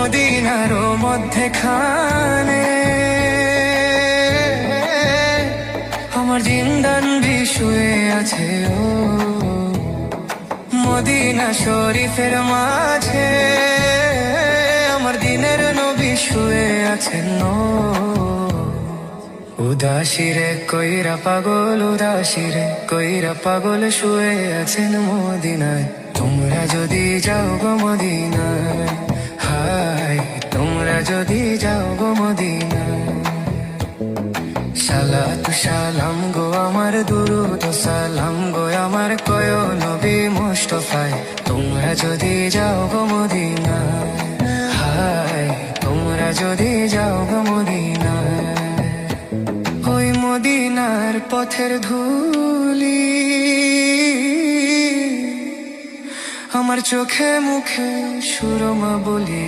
মদিনার মধ্যেখানে আমার জিন্দান ভি শুয়ে আছে ও মদিনা শরীফের মাঝে আমার দিনের নবী শুয়ে আছেন উদাসীরে কইরা পাগল শুয়ে আছেন মদিনায়। তোমরা যদি যাও গো মদিনায়, হায় তোমরা যদি যাও গো মদিনায়। সালাতু সালাম গো আমার, দুরুদ সালাম গো আমার, কয় নবী মুস্তাফায়। তোমরা যদি যাও গো মদিনায়, হায় তোমরা যদি যাও গো মদিনায়। ওই মদিনার পথের ধুলি আমার চোখে মুখে সুরমা বলি।